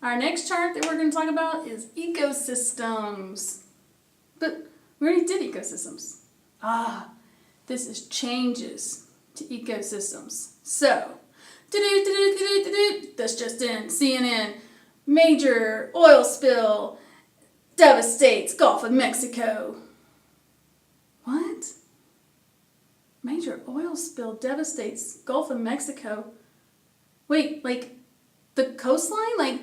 Our next chart that we're going to talk about is ecosystems. But we already did ecosystems. This is changes to ecosystems. So, that's just in CNN. Major oil spill devastates Gulf of Mexico. What? Major oil spill devastates Gulf of Mexico? Wait, like the coastline? Like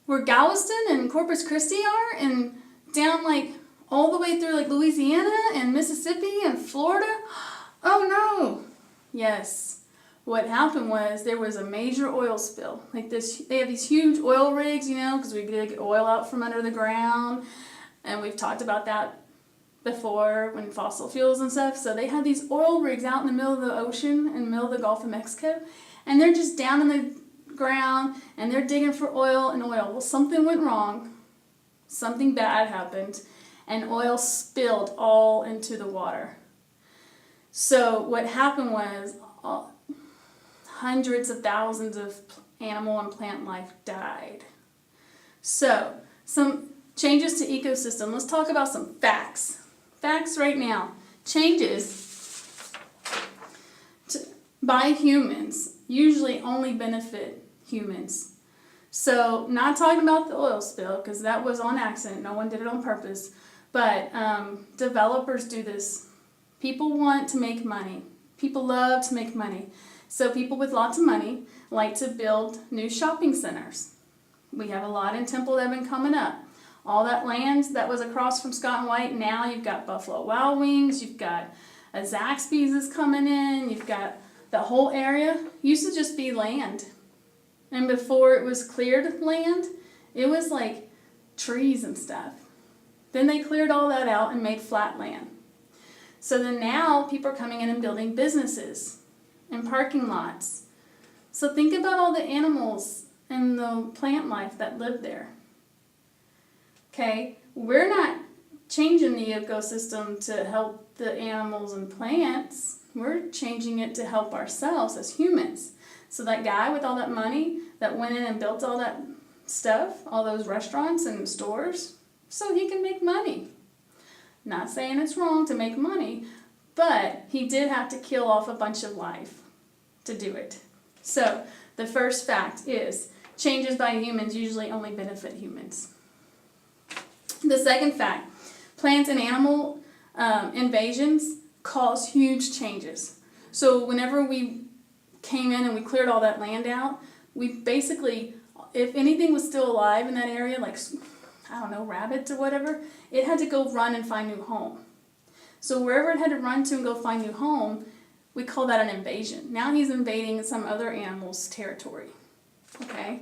where Galveston and Corpus Christi are? And down like all the way through like Louisiana and Mississippi and Florida? Oh no! Yes. What happened was there was a major oil spill. Like this, they have these huge oil rigs, you know, because we dig oil out from under the ground. And we've talked about that before when fossil fuels and stuff. So they had these oil rigs out in the middle of the ocean, in the middle of the Gulf of Mexico. And they're just down in the ground and they're digging for oil and oil. Well, something went wrong. Something bad happened. And oil spilled all into the water. So what happened was hundreds of thousands of animal and plant life died. So, some changes to ecosystem. Let's talk about some facts. Facts right now. Changes by humans usually only benefit humans. So, not talking about the oil spill, because that was on accident. No one did it on purpose. But developers do this. People want to make money. People love to make money. So people with lots of money like to build new shopping centers. We have a lot in Temple that have been coming up. All that land that was across from Scott and White, now you've got Buffalo Wild Wings, you've got a Zaxby's is coming in, you've got the whole area. Used to just be land. And before it was cleared land, it was like trees and stuff. Then they cleared all that out and made flat land. So then now people are coming in and building businesses and parking lots. So think about all the animals and the plant life that live there. Okay, we're not changing the ecosystem to help the animals and plants. We're changing it to help ourselves as humans. So that guy with all that money that went in and built all that stuff, all those restaurants and stores, so he can make money. Not saying it's wrong to make money, but he did have to kill off a bunch of life to do it. So, the first fact is, changes by humans usually only benefit humans. The second fact, plant and animal invasions cause huge changes. So, whenever we came in and we cleared all that land out, we basically, if anything was still alive in that area, like, I don't know, rabbits or whatever, it had to go run and find new home. So wherever it had to run to and go find new home, we call that an invasion. Now he's invading some other animal's territory. Okay?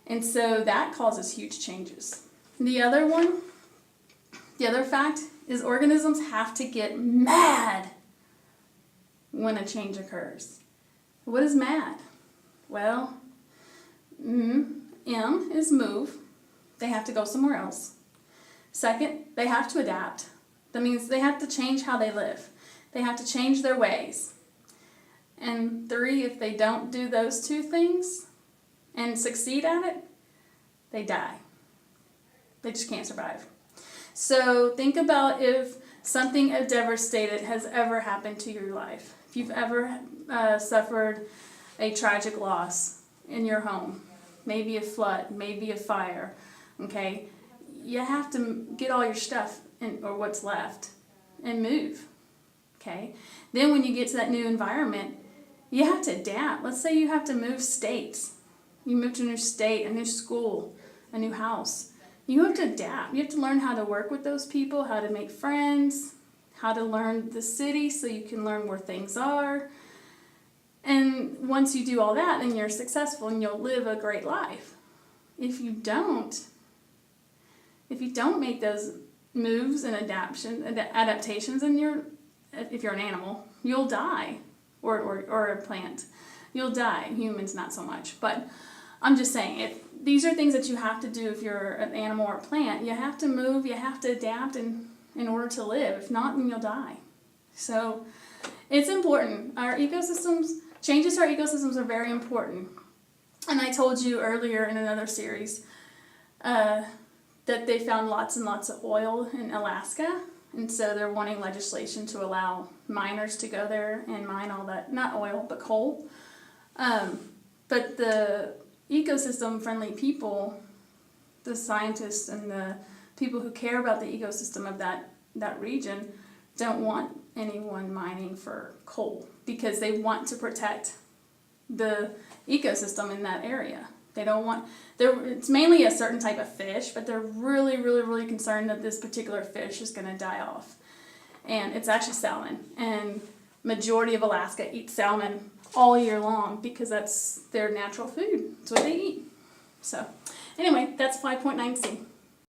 And so that causes huge changes. The other fact is organisms have to get mad when a change occurs. What is mad? Well, M is move. They have to go somewhere else. Second, they have to adapt. That means they have to change how they live. They have to change their ways. And 3, if they don't do those 2 things and succeed at it, they die. They just can't survive. So think about if something devastating has ever happened to your life. If you've ever suffered a tragic loss in your home, maybe a flood, maybe a fire, okay, you have to get all your stuff or what's left and move. Okay, then when you get to that new environment, you have to adapt. Let's say you have to move states. You move to a new state, a new school, a new house. You have to adapt. You have to learn how to work with those people, how to make friends, how to learn the city so you can learn where things are. And once you do all that, then you're successful and you'll live a great life. If you don't make those moves and adaptations, and if you're an animal, you'll die, or a plant, you'll die. Humans, not so much. But I'm just saying, these are things that you have to do if you're an animal or a plant. You have to move, you have to adapt in order to live. If not, then you'll die. So it's important. Changes to our ecosystems are very important. And I told you earlier in another series that they found lots and lots of oil in Alaska, and so they're wanting legislation to allow miners to go there and mine all that, not oil, but coal. But the ecosystem-friendly people, the scientists and the people who care about the ecosystem of that region, don't want anyone mining for coal because they want to protect the ecosystem in that area. They don't want, it's mainly a certain type of fish, but they're really, really, really concerned that this particular fish is going to die off. And it's actually salmon. And majority of Alaska eats salmon all year long because that's their natural food. It's what they eat. So anyway, that's 5.9c.